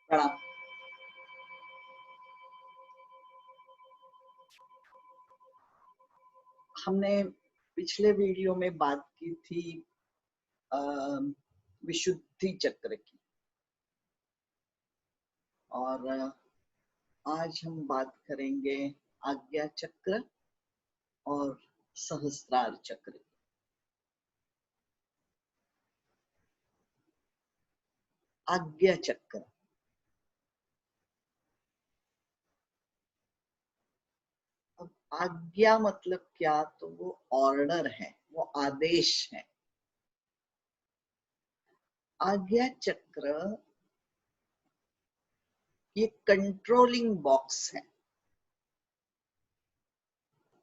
प्रणाम। हमने पिछले वीडियो में बात की थी अ, विशुद्धि चक्र की, और आज हम बात करेंगे आज्ञा चक्र और सहस्त्रार चक्र की। आज्ञा चक्र, अब आज्ञा मतलब क्या? तो वो ऑर्डर है, वो आदेश है। आज्ञा चक्र ये कंट्रोलिंग बॉक्स है।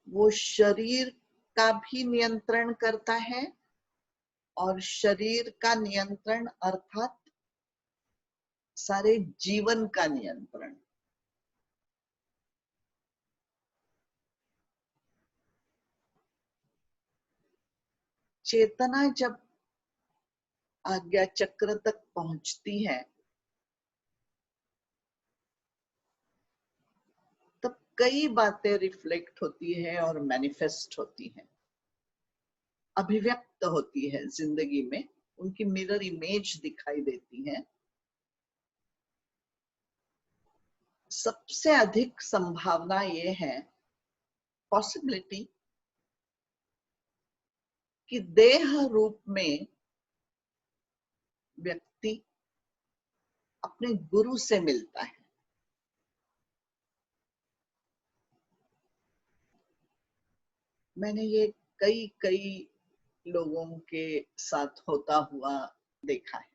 वो शरीर का भी नियंत्रण करता है, और शरीर का नियंत्रण अर्थात सारे जीवन का नियंत्रण। चेतना जब आज्ञा चक्र तक पहुंचती है तब कई बातें रिफ्लेक्ट होती है और मैनिफेस्ट होती हैं, अभिव्यक्त होती है जिंदगी में। उनकी मिरर इमेज दिखाई देती है। सबसे अधिक संभावना ये है, पॉसिबिलिटी, कि देह रूप में व्यक्ति अपने गुरु से मिलता है। मैंने ये कई कई लोगों के साथ होता हुआ देखा है।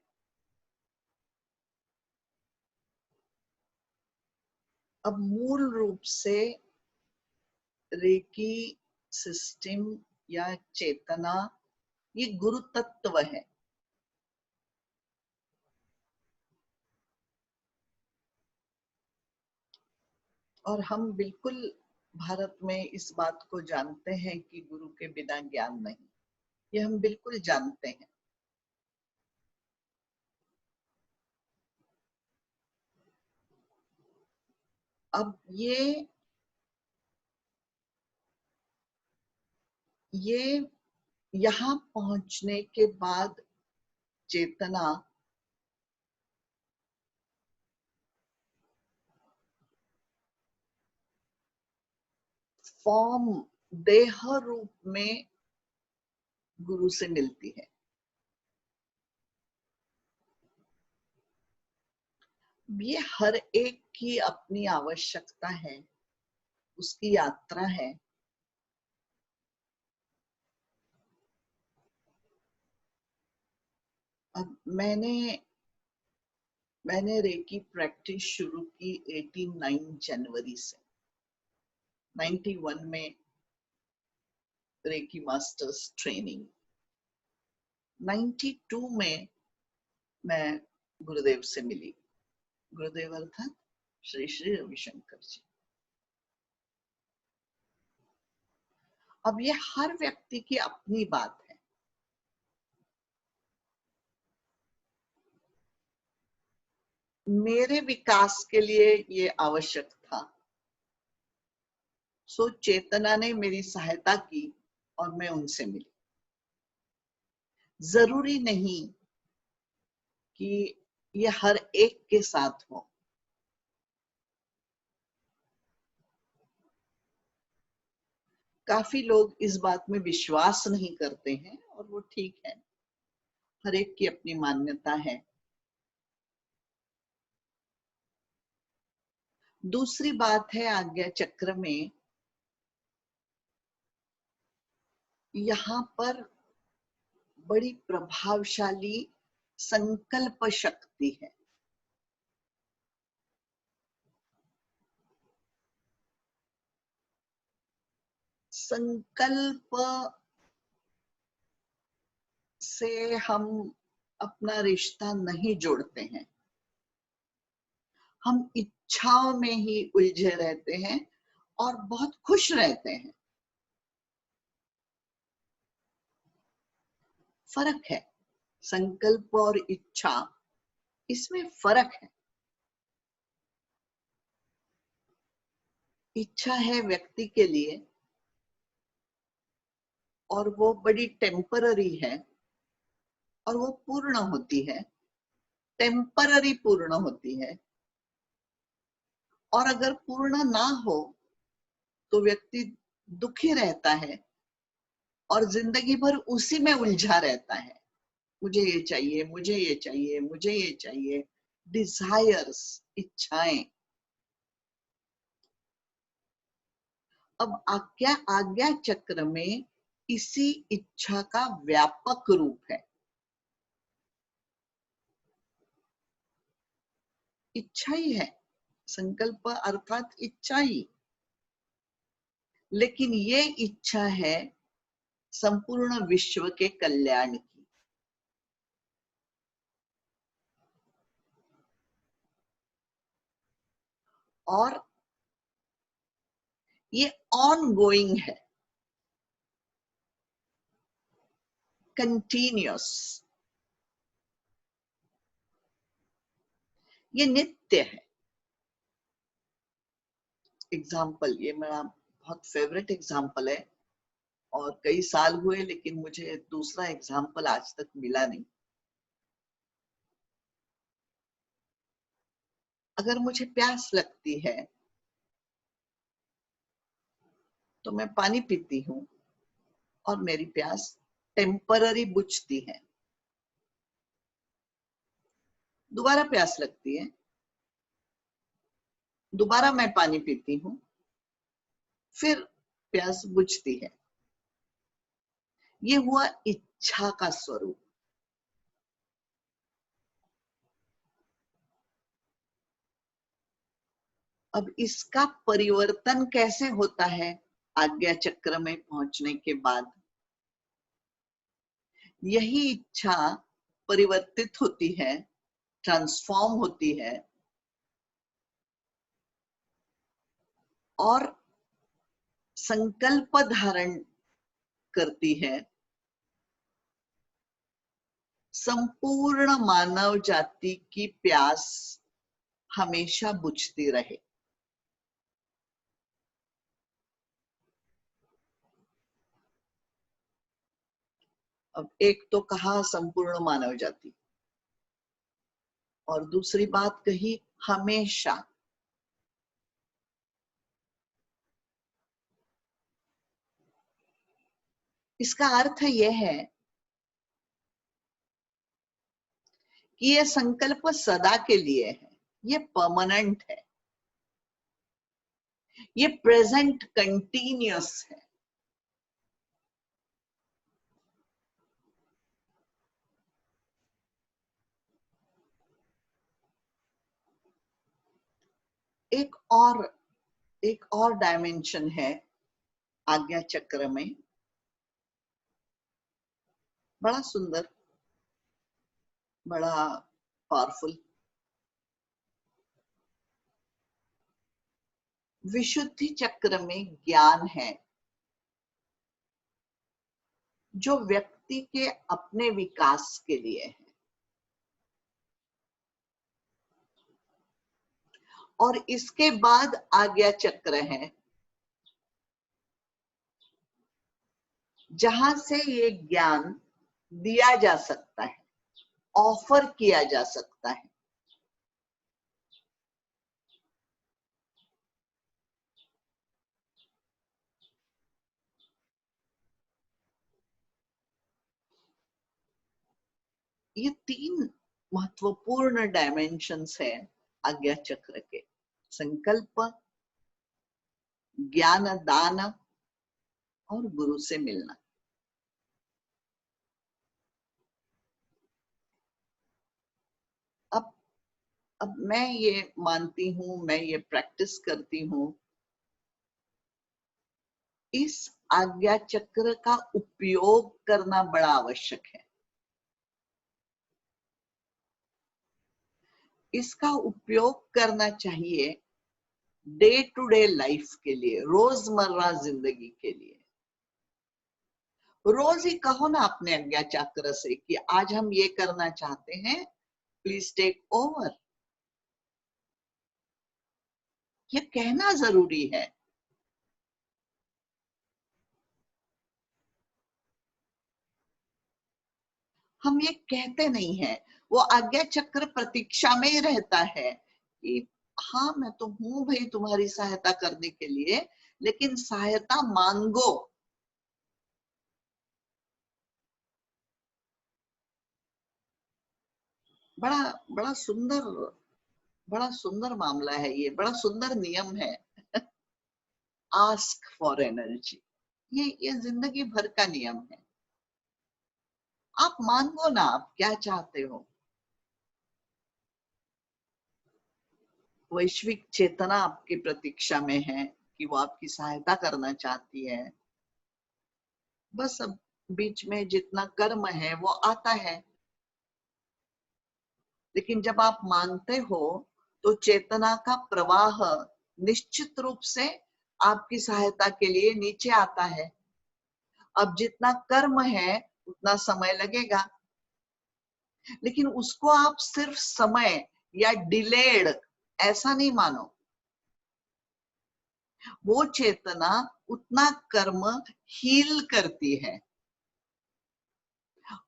अब मूल रूप से रेकी सिस्टम या चेतना ये गुरु तत्व है। और हम बिल्कुल भारत में इस बात को जानते हैं कि गुरु के बिना ज्ञान नहीं। ये हम बिल्कुल जानते हैं। अब ये यहाँ पहुंचने के बाद चेतना फॉर्म, देह रूप में गुरु से मिलती है। ये हर एक की अपनी आवश्यकता है, उसकी यात्रा है। अब मैंने रेकी प्रैक्टिस शुरू की 18 जनवरी से। 91 में रेकी मास्टर्स ट्रेनिंग, 92 में मैं गुरुदेव से मिली। गुरुदेव अर्थात श्री श्री रविशंकर जी। अब ये हर व्यक्ति की अपनी बात है। मेरे विकास के लिए ये आवश्यक था, सो चेतना ने मेरी सहायता की और मैं उनसे मिली। जरूरी नहीं कि ये हर एक के साथ हो। काफी लोग इस बात में विश्वास नहीं करते हैं, और वो ठीक है, हर एक की अपनी मान्यता है। दूसरी बात है, आज्ञा चक्र में यहाँ पर बड़ी प्रभावशाली संकल्प शक्ति है। संकल्प से हम अपना रिश्ता नहीं जोड़ते हैं, हम इच्छाओं में ही उलझे रहते हैं और बहुत खुश रहते हैं। फर्क है, संकल्प और इच्छा, इसमें फर्क है। इच्छा है व्यक्ति के लिए और वो बड़ी टेम्पररी है और वो पूर्ण होती है, टेम्पररी पूर्ण होती है। और अगर पूर्ण ना हो तो व्यक्ति दुखी रहता है और जिंदगी भर उसी में उलझा रहता है। मुझे ये चाहिए, मुझे ये चाहिए, मुझे ये चाहिए। डिजायर्स, इच्छाएं। अब आज्ञा आज्ञा चक्र में इसी इच्छा का व्यापक रूप है। इच्छा ही है, संकल्प अर्थात इच्छा ही। लेकिन ये इच्छा है संपूर्ण विश्व के कल्याण की। और ये ऑन गोइंग है, कंटिन्यूअस, ये नित्य है। एग्जाम्पल, ये मेरा बहुत फेवरेट एग्जाम्पल है और कई साल हुए लेकिन मुझे दूसरा एग्जाम्पल आज तक मिला नहीं। अगर मुझे प्यास लगती है तो मैं पानी पीती हूँ और मेरी प्यास टेम्पररी बुझती है। दोबारा प्यास लगती है, दोबारा मैं पानी पीती हूँ, फिर प्यास बुझती है। ये हुआ इच्छा का स्वरूप। अब इसका परिवर्तन कैसे होता है आज्ञा चक्र में पहुंचने के बाद? यही इच्छा परिवर्तित होती है, ट्रांसफॉर्म होती है और संकल्प धारण करती है संपूर्ण मानव जाति की प्यास हमेशा बुझती रहे। अब एक तो कहा संपूर्ण मानव जाति और दूसरी बात कही हमेशा। इसका अर्थ यह है कि यह संकल्प सदा के लिए है, ये परमानेंट है, ये प्रेजेंट कंटिन्यूअस है। एक और डायमेंशन है आज्ञा चक्र में, बड़ा सुंदर, बड़ा पावरफुल। विशुद्धि चक्र में ज्ञान है जो व्यक्ति के अपने विकास के लिए है और इसके बाद आज्ञा चक्र है जहां से ये ज्ञान दिया जा सकता है, ऑफर किया जा सकता है। ये तीन महत्वपूर्ण डायमेंशंस है आज्ञा चक्र के: संकल्प, ज्ञान दान और गुरु से मिलना। अब अब मैं ये मानती हूं, मैं ये प्रैक्टिस करती हूं, इस आज्ञा चक्र का उपयोग करना बड़ा आवश्यक है। इसका उपयोग करना चाहिए डे टू डे लाइफ के लिए, रोजमर्रा जिंदगी के लिए। रोज ही कहो ना अपने आज्ञा चक्र से कि आज हम ये करना चाहते हैं, प्लीज टेक ओवर। ये कहना जरूरी है। हम ये कहते नहीं है। वो आज्ञा चक्र प्रतीक्षा में ही रहता है कि हाँ मैं तो हूं भाई तुम्हारी सहायता करने के लिए, लेकिन सहायता मांगो। बड़ा बड़ा सुंदर, बड़ा सुंदर मामला है ये, बड़ा सुंदर नियम है। आस्क फॉर एनर्जी, ये जिंदगी भर का नियम है। आप मांगो ना, आप क्या चाहते हो। वैश्विक चेतना आपकी प्रतीक्षा में है कि वो आपकी सहायता करना चाहती है। बस अब बीच में जितना कर्म है वो आता है, लेकिन जब आप मांगते हो तो चेतना का प्रवाह निश्चित रूप से आपकी सहायता के लिए नीचे आता है। अब जितना कर्म है उतना समय लगेगा, लेकिन उसको आप सिर्फ समय या डिलेड ऐसा नहीं मानो। वो चेतना उतना कर्म हील करती है,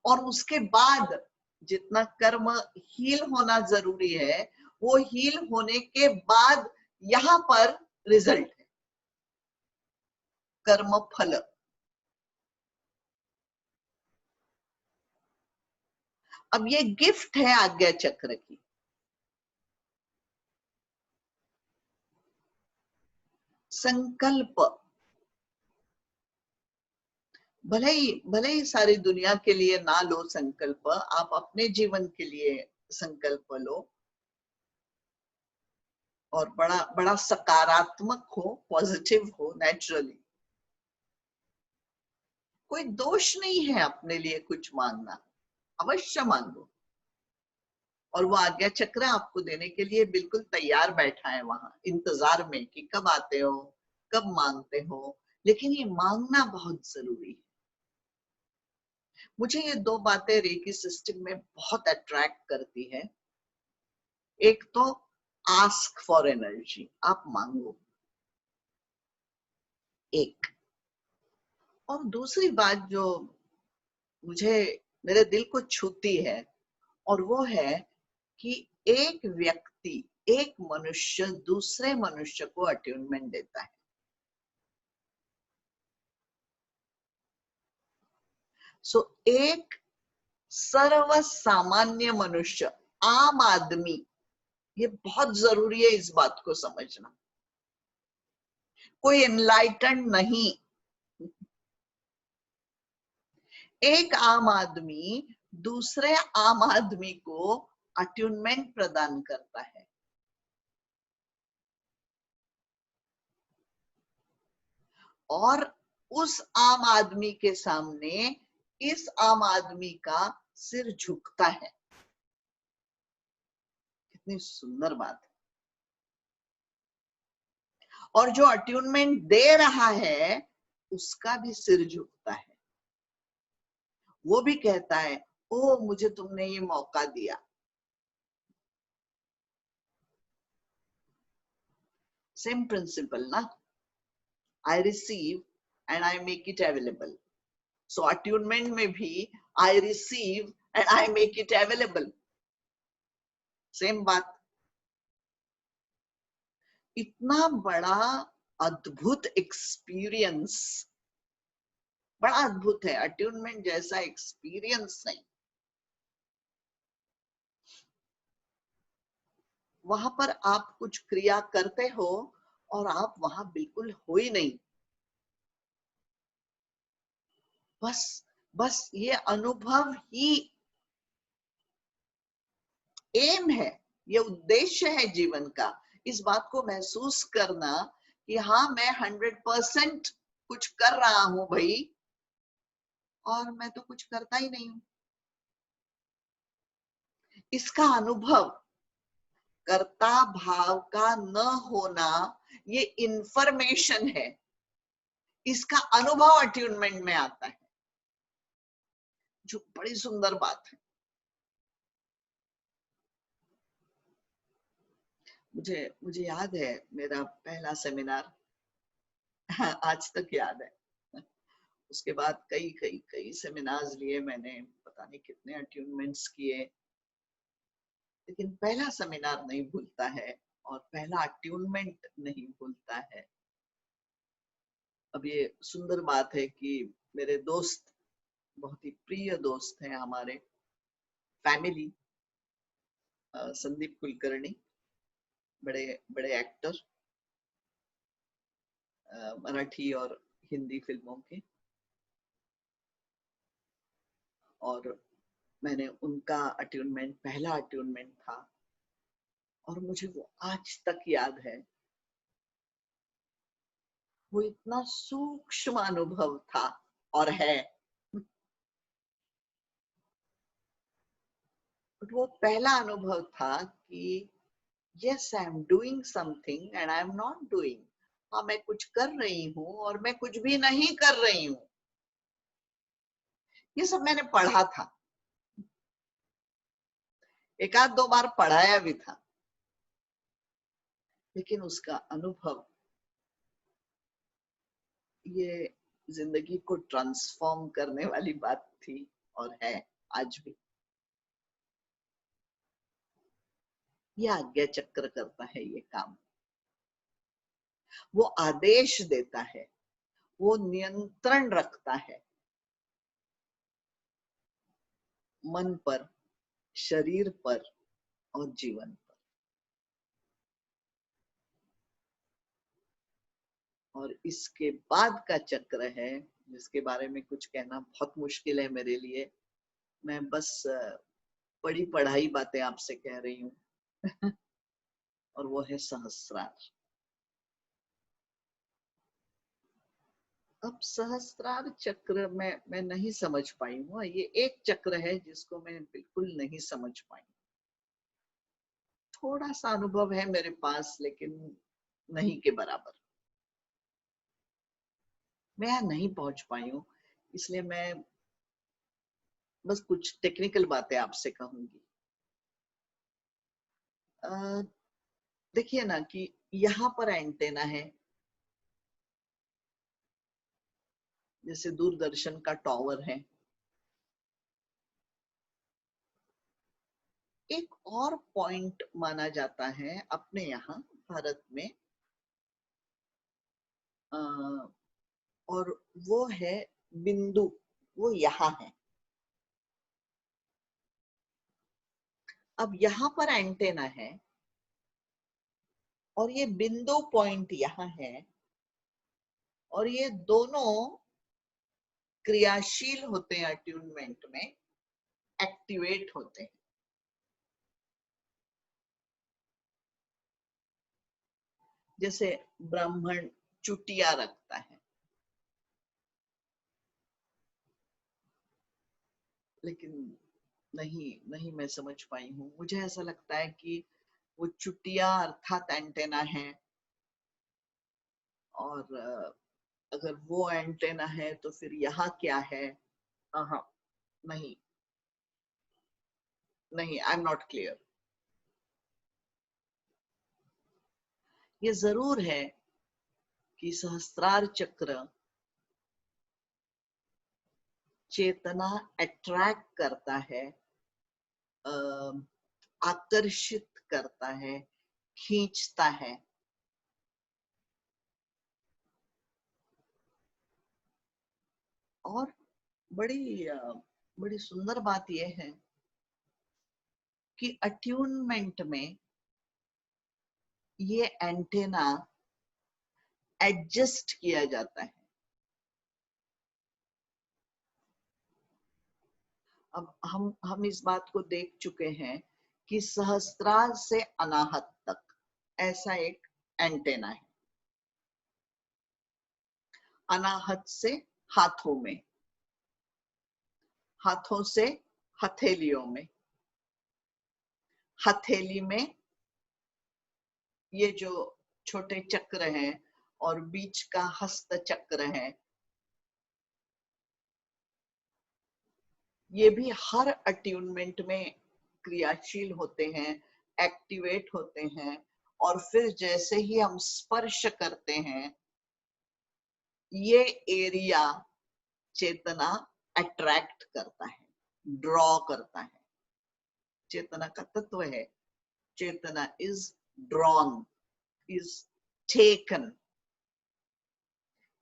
और उसके बाद जितना कर्म हील होना जरूरी है, वो हील होने के बाद यहाँ पर रिजल्ट है, कर्म फल। अब ये गिफ्ट है आज्ञा चक्र की। संकल्प, भले ही सारी दुनिया के लिए ना लो संकल्प, आप अपने जीवन के लिए संकल्प लो, और बड़ा बड़ा सकारात्मक हो, पॉजिटिव हो, नेचुरली। कोई दोष नहीं है अपने लिए कुछ मांगना, अवश्य मांगो। और वो आज्ञा चक्र आपको देने के लिए बिल्कुल तैयार बैठा है वहां, इंतजार में कि कब आते हो, कब मांगते हो। लेकिन ये मांगना बहुत जरूरी है। मुझे ये दो बातें रेकी सिस्टम में बहुत अट्रैक्ट करती है। एक तो आस्क फॉर एनर्जी, आप मांगो, एक। और दूसरी बात जो मुझे, मेरे दिल को छूती है, और वो है कि एक व्यक्ति, एक मनुष्य दूसरे मनुष्य को अट्यूनमेंट देता है। सो एक सर्व सामान्य मनुष्य, आम आदमी, ये बहुत जरूरी है इस बात को समझना। कोई एनलाइटन नहीं, एक आम आदमी दूसरे आम आदमी को अट्यूनमेंट प्रदान करता है। और उस आम आदमी के सामने इस आम आदमी का सिर झुकता है। कितनी सुंदर बात है। और जो अट्यूनमेंट दे रहा है उसका भी सिर झुकता है। वो भी कहता है, ओ मुझे तुमने ये मौका दिया। सेम प्रिंसिपल ना, I receive and I make it available. So attunement में भी I receive and I make it available, same बात। इतना बड़ा अद्भुत एक्सपीरियंस, बड़ा अद्भुत है। अट्यूनमेंट जैसा एक्सपीरियंस नहीं। वहां पर आप कुछ क्रिया करते हो और आप वहां बिल्कुल हो ही नहीं। बस बस ये अनुभव ही एम है, ये उद्देश्य है जीवन का। इस बात को महसूस करना कि हाँ मैं 100% कुछ कर रहा हूं भाई, और मैं तो कुछ करता ही नहीं हूं। इसका अनुभव, कर्ता भाव का न होना, ये इंफॉर्मेशन है। इसका अनुभव अट्यूनमेंट में आता है, जो बड़ी सुंदर बात है। मुझे मुझे याद है मेरा पहला सेमिनार, आज तक याद है। उसके बाद कई कई कई सेमिनार्स लिए मैंने, पता नहीं कितने अट्यूनमेंट्स किए, लेकिन पहला सेमिनार नहीं भूलता है और पहला अट्यूनमेंट नहीं भूलता है। अब ये सुंदर बात है कि मेरे दोस्त, बहुत ही प्रिय दोस्त हैं हमारे, फैमिली, संदीप कुलकर्णी, बड़े बड़े एक्टर, मराठी और हिंदी फिल्मों के, और मैंने उनका अट्यूनमेंट, पहला अट्यूनमेंट था और मुझे वो आज तक याद है। वो इतना सूक्ष्म अनुभव था और है, बट वो पहला अनुभव था कि yes I am doing something and I am not doing. हाँ, मैं कुछ कर रही हूँ और मैं कुछ भी नहीं कर रही हूँ। ये सब मैंने पढ़ा था, एक आध दो बार पढ़ाया भी था, लेकिन उसका अनुभव, ये जिंदगी को ट्रांसफॉर्म करने वाली बात थी और है आज भी। ये आज्ञा चक्र करता है ये काम। वो आदेश देता है, वो नियंत्रण रखता है मन पर, शरीर पर और जीवन पर। और इसके बाद का चक्र है जिसके बारे में कुछ कहना बहुत मुश्किल है मेरे लिए। मैं बस बड़ी पढ़ाई बातें आपसे कह रही हूँ और वो है सहस्रार। अब सहस्त्रार चक्र में मैं नहीं समझ पाई हूँ। ये एक चक्र है जिसको मैं बिल्कुल नहीं समझ पाई। थोड़ा सा अनुभव है मेरे पास, लेकिन नहीं के बराबर। मैं यहाँ नहीं पहुंच पाई हूँ, इसलिए मैं बस कुछ टेक्निकल बातें आपसे कहूंगी। देखिए ना कि यहाँ पर एंटेना है, जैसे दूरदर्शन का टॉवर है। एक और पॉइंट माना जाता है अपने यहाँ भारत में, और वो है बिंदु। वो यहाँ है। अब यहाँ पर एंटेना है और ये बिंदु पॉइंट यहाँ है, और ये दोनों क्रियाशील होते हैं, अट्यूनमेंट में एक्टिवेट होते हैं। जैसे ब्राह्मण चुटिया रखता है, लेकिन नहीं नहीं मैं समझ पाई हूँ। मुझे ऐसा लगता है कि वो चुटिया अर्थात एंटेना है, और अगर वो एंटेना है तो फिर यहाँ क्या है? हाँ, नहीं नहीं, आई एम नॉट क्लियर। ये जरूर है कि सहस्त्रार चक्र चेतना अट्रैक्ट करता है, आकर्षित करता है, खींचता है। और बड़ी बड़ी सुंदर बात यह है कि अट्यूनमेंट में ये एंटेना एडजस्ट किया जाता है। अब हम इस बात को देख चुके हैं कि सहस्त्रार से अनाहत तक ऐसा एक एंटेना है। अनाहत से हाथों में, हाथों से हथेलियों में, हथेली में ये जो छोटे चक्र हैं और बीच का हस्त चक्र है, ये भी हर अट्यूनमेंट में क्रियाशील होते हैं, एक्टिवेट होते हैं। और फिर जैसे ही हम स्पर्श करते हैं, ये एरिया चेतना अट्रैक्ट करता है। ड्रॉ करता है। चेतना का तत्व है, चेतना इज ड्रॉन, इज टेकन।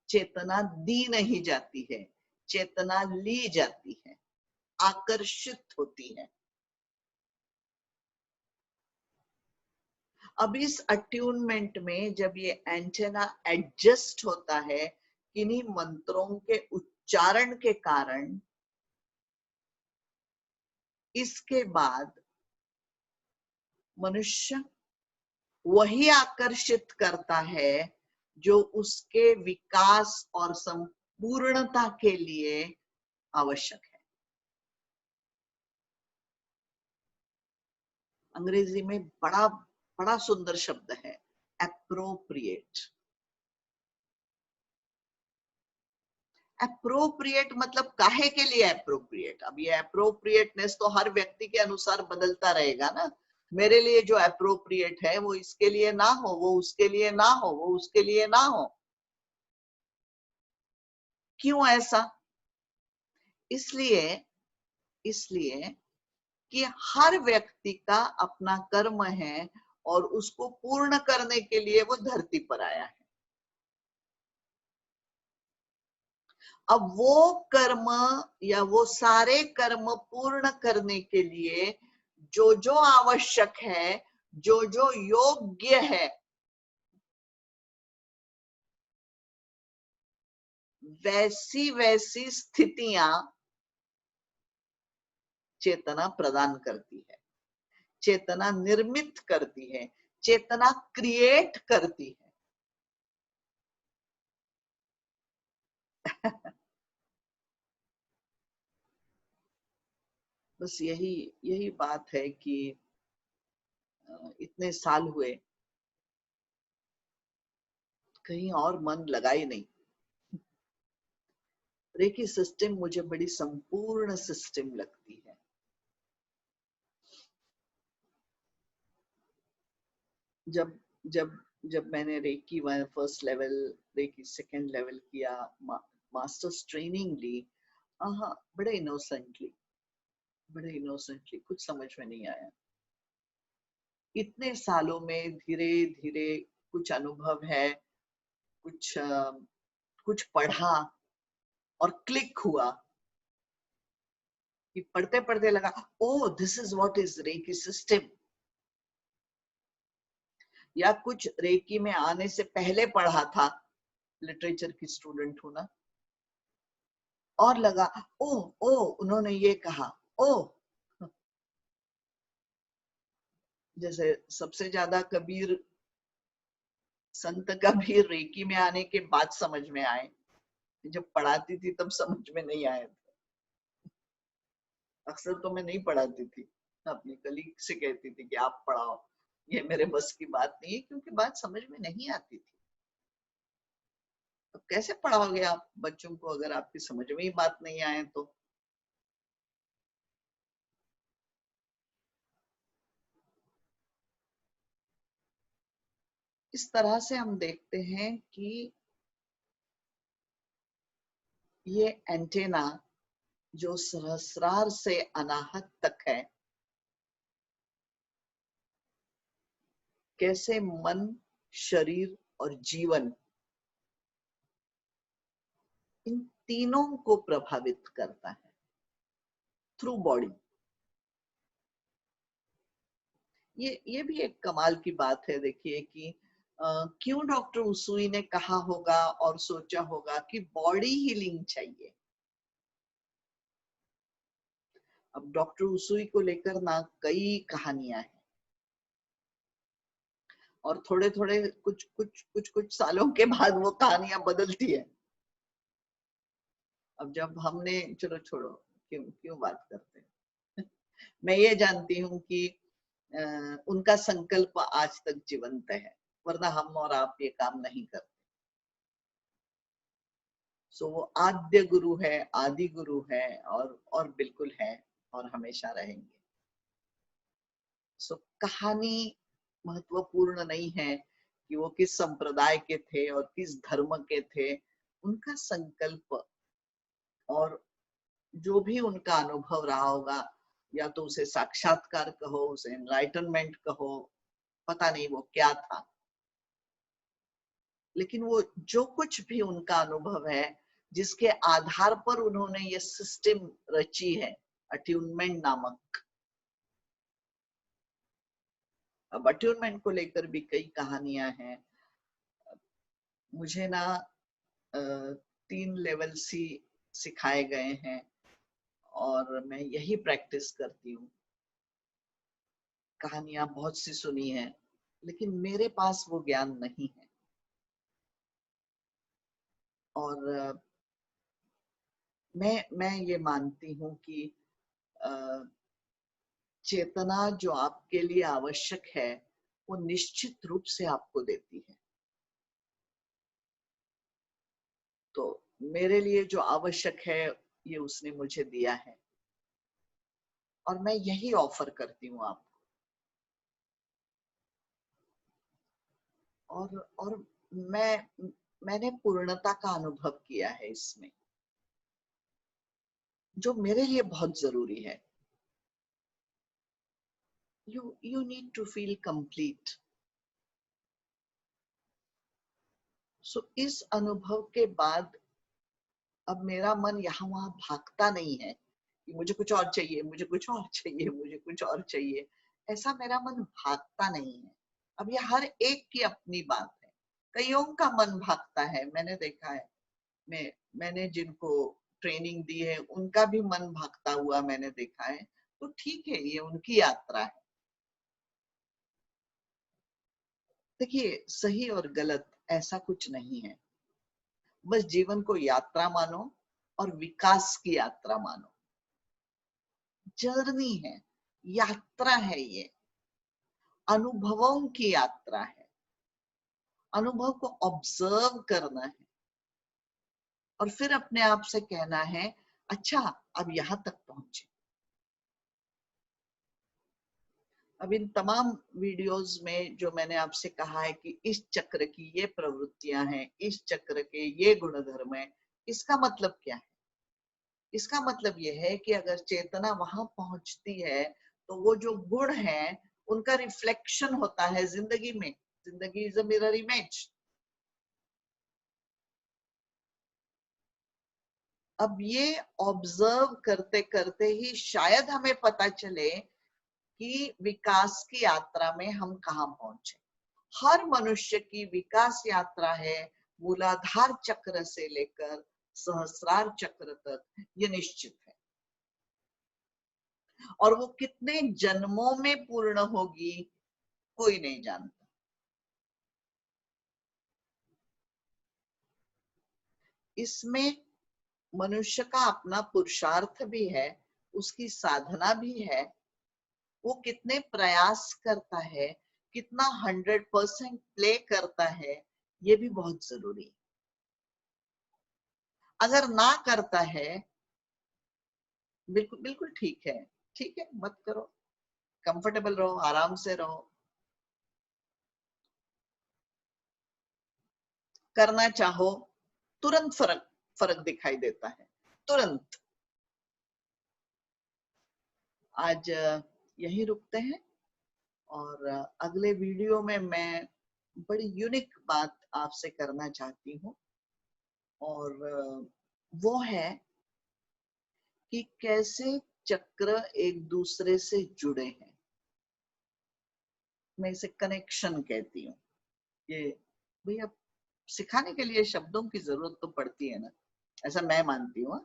चेतना दी नहीं जाती है, चेतना ली जाती है, आकर्षित होती है। अब इस अट्यूनमेंट में जब ये एंटेना एडजस्ट होता है किन्हीं मंत्रों के उच्चारण के कारण, इसके बाद मनुष्य वही आकर्षित करता है जो उसके विकास और संपूर्णता के लिए आवश्यक है। अंग्रेजी में बड़ा बड़ा सुंदर शब्द है, एप्रोप्रिएट। एप्रोप्रिएट मतलब काहे के लिए एप्रोप्रिएट? अब ये एप्रोप्रिएटनेस तो हर व्यक्ति के अनुसार बदलता रहेगा ना। मेरे लिए जो एप्रोप्रिएट है वो इसके लिए ना हो, वो उसके लिए ना हो, वो उसके लिए ना हो। क्यों ऐसा? इसलिए इसलिए कि हर व्यक्ति का अपना कर्म है और उसको पूर्ण करने के लिए वो धरती पर आया है। अब वो कर्म या वो सारे कर्म पूर्ण करने के लिए जो जो आवश्यक है, जो जो योग्य है, वैसी वैसी स्थितियां चेतना प्रदान करती है, चेतना निर्मित करती है, चेतना क्रिएट करती है। बस यही यही बात है कि इतने साल हुए कहीं और मन लगा ही नहीं। रेकी सिस्टम मुझे बड़ी संपूर्ण सिस्टम लगती है। जब जब जब मैंने reiki first level, reiki second level किया, मास्टर्स ट्रेनिंग ली, हाँ, बड़े इनोसेंटली कुछ समझ में नहीं आया। इतने सालों में धीरे धीरे कुछ अनुभव है, कुछ पढ़ा और क्लिक हुआ कि पढ़ते पढ़ते लगा, oh this is what is reiki system. या कुछ रेकी में आने से पहले पढ़ा था, लिटरेचर की स्टूडेंट हूं ना, और लगा ओ ओ उन्होंने ये कहा, ओ। जैसे सबसे ज्यादा कबीर, संत कबीर रेकी में आने के बाद समझ में आए, जब पढ़ाती थी तब समझ में नहीं आए थे। अक्सर तो मैं नहीं पढ़ाती थी, अपनी कलीग से कहती थी कि आप पढ़ाओ, ये मेरे बस की बात नहीं है, क्योंकि बात समझ में नहीं आती थी। तो कैसे पढ़ाओगे आप बच्चों को अगर आपकी समझ में ही बात नहीं आए तो? इस तरह से हम देखते हैं कि ये एंटेना जो सहस्रार से अनाहत तक है, कैसे मन, शरीर और जीवन, इन तीनों को प्रभावित करता है थ्रू बॉडी। ये भी एक कमाल की बात है। देखिए कि क्यों डॉक्टर उसुई ने कहा होगा और सोचा होगा कि बॉडी हीलिंग चाहिए। अब डॉक्टर उसुई को लेकर ना कई कहानियां हैं, और थोड़े थोड़े कुछ सालों के बाद वो कहानियां बदलती है। अब जब हमने, चलो छोड़ो, क्यों क्यों बात करते हैं। मैं ये जानती हूँ कि उनका संकल्प आज तक जीवंत है, वरना हम और आप ये काम नहीं करते। सो वो आद्य गुरु है, आदि गुरु है, और बिल्कुल है और हमेशा रहेंगे। सो कहानी महत्वपूर्ण नहीं है कि वो किस संप्रदाय के थे और किस धर्म के थे। उनका संकल्प और जो भी उनका अनुभव रहा होगा, या तो उसे साक्षात्कार कहो, उसे एनलाइटनमेंट कहो, पता नहीं वो क्या था, लेकिन वो जो कुछ भी उनका अनुभव है, जिसके आधार पर उन्होंने ये सिस्टम रची है, अट्यूनमेंट नामक। अब अट्यूनमेंट को लेकर भी कई कहानियां हैं। मुझे ना 3 लेवल सी सिखाए गए हैं और मैं यही प्रैक्टिस करती हूँ। कहानियां बहुत सी सुनी है, लेकिन मेरे पास वो ज्ञान नहीं है। और मैं ये मानती हूँ कि अ, चेतना जो आपके लिए आवश्यक है, वो निश्चित रूप से आपको देती है। तो मेरे लिए जो आवश्यक है, ये उसने मुझे दिया है और मैं यही ऑफर करती हूँ आपको। और मैंने पूर्णता का अनुभव किया है इसमें, जो मेरे लिए बहुत जरूरी है। You need to feel complete. So इस अनुभव के बाद अब मेरा मन यहाँ वहां भागता नहीं है कि मुझे कुछ और चाहिए, मुझे कुछ और चाहिए, मुझे कुछ और चाहिए। ऐसा मेरा मन भागता नहीं है। अब ये हर एक की अपनी बात है। कईयों का मन भागता है, मैंने देखा है। मैंने जिनको ट्रेनिंग दी है, उनका भी मन भागता हुआ मैंने देखा है। तो ठीक है, ये उनकी यात्रा है। देखिए, सही और गलत ऐसा कुछ नहीं है। बस जीवन को यात्रा मानो और विकास की यात्रा मानो। जर्नी है, यात्रा है ये, अनुभवों की यात्रा है। अनुभव को ऑब्जर्व करना है और फिर अपने आप से कहना है, अच्छा अब यहां तक पहुंचे। अब इन तमाम वीडियोस में जो मैंने आपसे कहा है कि इस चक्र की ये प्रवृत्तियां हैं, इस चक्र के ये गुणधर्म है, इसका मतलब क्या है? इसका मतलब यह है कि अगर चेतना वहां पहुंचती है, तो वो जो गुण है, उनका रिफ्लेक्शन होता है जिंदगी में। जिंदगी इज अ मिरर इमेज। अब ये ऑब्जर्व करते करते ही शायद हमें पता चले कि विकास की यात्रा में हम कहाँ पहुंचे। हर मनुष्य की विकास यात्रा है, मूलाधार चक्र से लेकर सहस्रार चक्र तक, ये निश्चित है। और वो कितने जन्मों में पूर्ण होगी, कोई नहीं जानता। इसमें मनुष्य का अपना पुरुषार्थ भी है, उसकी साधना भी है। वो कितने प्रयास करता है, कितना 100% प्ले करता है, ये भी बहुत जरूरी है। अगर ना करता है, बिल्कुल बिल्कुल ठीक है, ठीक है, मत करो, कंफर्टेबल रहो, आराम से रहो। करना चाहो, तुरंत फर्क फर्क दिखाई देता है, तुरंत। आज यही रुकते हैं और अगले वीडियो में मैं बड़ी यूनिक बात आपसे करना चाहती हूँ। और वो है कि कैसे चक्र एक दूसरे से जुड़े हैं। मैं इसे कनेक्शन कहती हूँ। ये भैया, सिखाने के लिए शब्दों की जरूरत तो पड़ती है ना, ऐसा मैं मानती हूँ।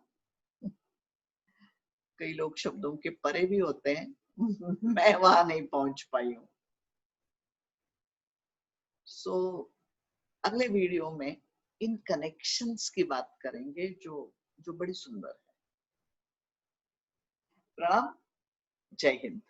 कई लोग शब्दों के परे भी होते हैं। मैं वहां नहीं पहुंच पाई हूँ। सो अगले वीडियो में इन कनेक्शंस की बात करेंगे, जो जो बड़ी सुंदर है। प्रणाम, जय हिंद।